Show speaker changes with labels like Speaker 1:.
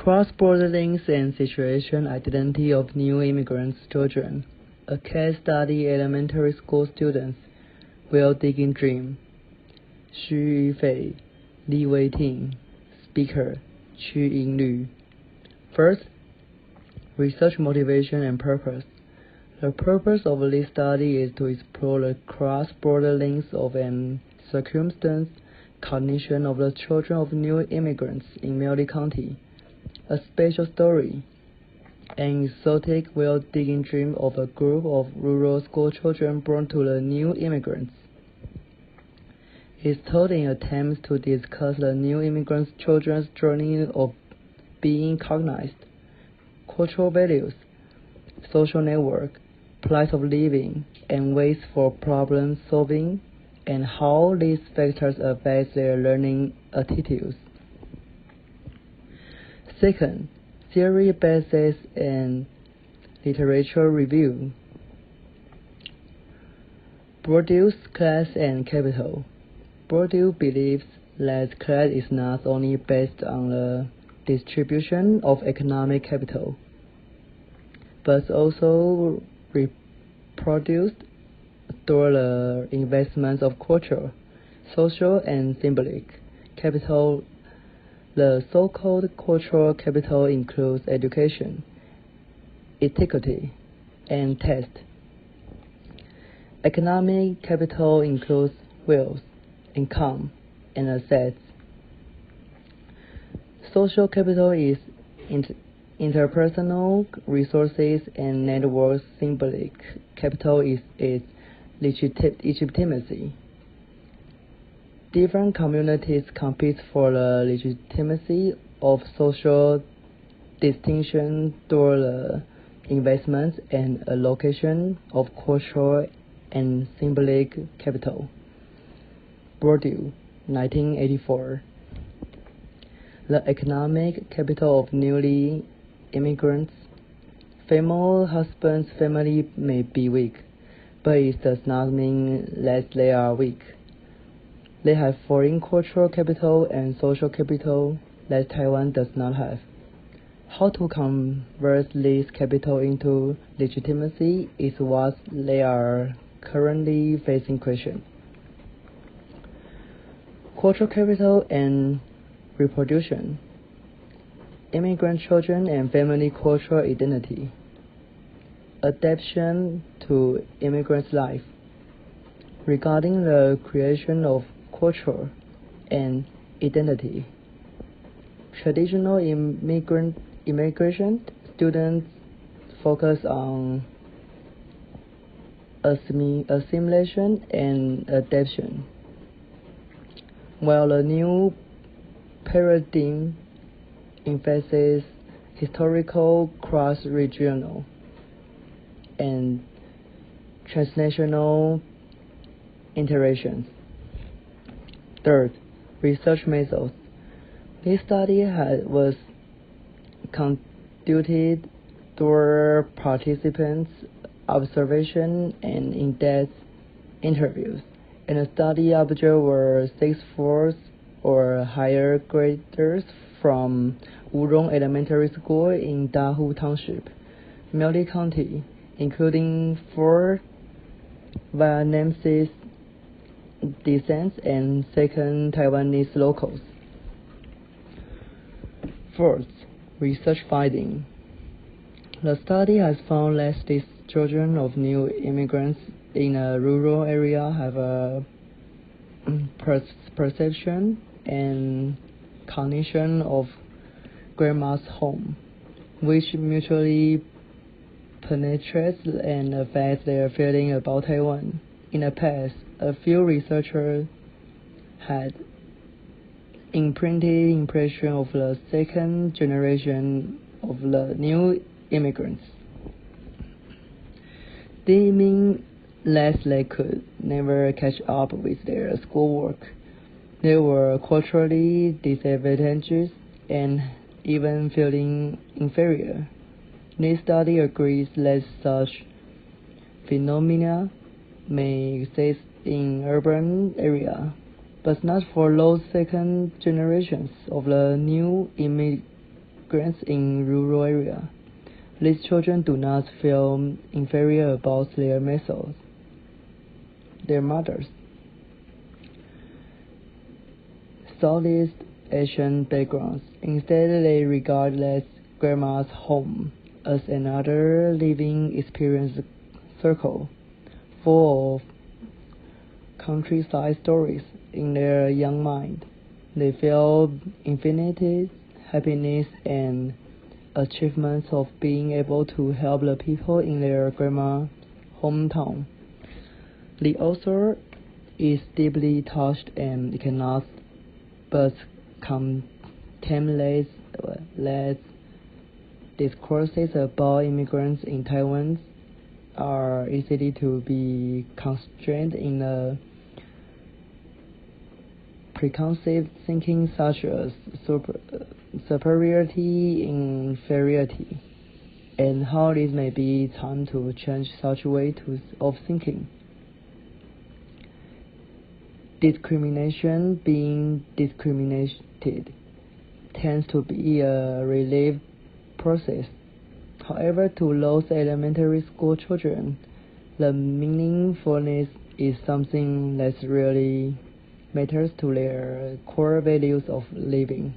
Speaker 1: Cross-border links and situation identity of new immigrants' children. A case study elementary school students will digging dream. 徐飞, Li Weiting. Speaker, 曲英律. First, research motivation and purpose. The purpose of this study is to explore the cross-border links of and circumstance cognition of the children of new immigrants in Melody County. A special story, an exotic well-digging dream of a group of rural school children born to the new immigrants. Is told in attempts to discuss the new immigrants' children's journey of being cognized, cultural values, social network, place of living, and ways for problem solving, and how these factors affect their learning attitudes. Second, theory basis and literature review. Bourdieu's class and capital. Bourdieu believes that class is not only based on the distribution of economic capital, but also reproduced through the investments of culture, social and symbolic capital. The so-called cultural capital includes education, etiquette, and taste. Economic capital includes wealth, income, and assets. Social capital is interpersonal resources and networks. Symbolic capital is its legitimacy. Different communities compete for the legitimacy of social distinction through the investments and allocation of cultural and symbolic capital. Bourdieu, 1984. The economic capital of newly immigrants. Female husbands' family may be weak, but it does not mean that they are weak. They have foreign cultural capital and social capital that Taiwan does not have. How to convert this capital into legitimacy is what they are currently facing question. Cultural capital and reproduction. Immigrant children and family cultural identity. Adaptation to immigrants' life. Regarding the creation of culture and identity. Traditional immigration students focus on assimilation and adaptation, while the new paradigm emphasizes historical cross-regional and transnational interactions. Third, research methods. This study was conducted through participants' observation and in-depth interviews. In the study, objects were 6th, 4th, or higher graders from Wurong Elementary School in Dahu Township, Melody County, including 4 Vietnamese descent and 2nd Taiwanese locals. Fourth, research finding. The study has found that these children of new immigrants in a rural area have a perception and cognition of grandma's home, which mutually penetrates and affects their feeling about Taiwan. In the past, a few researchers had imprinted impression of the second generation of the new immigrants, deeming that they could never catch up with their schoolwork. They were culturally disadvantaged and even feeling inferior. This study agrees that such phenomena may exist in urban areas, but not for those second generations of the new immigrants in rural areas. These children do not feel inferior about their mothers. Southeast Asian backgrounds. Instead, they regard their grandma's home as another living experience circle, full of countryside stories in their young mind. They feel infinite happiness and achievements of being able to help the people in their grandma's hometown. The author is deeply touched and cannot but contemplate that discourses about immigrants in Taiwan are easily to be constrained in a preconceived thinking such as superiority, inferiority, and how it may be time to change such way of thinking. Discrimination, being discriminated, tends to be a relief process. However, to those elementary school children, the meaningfulness is something that really matters to their core values of living.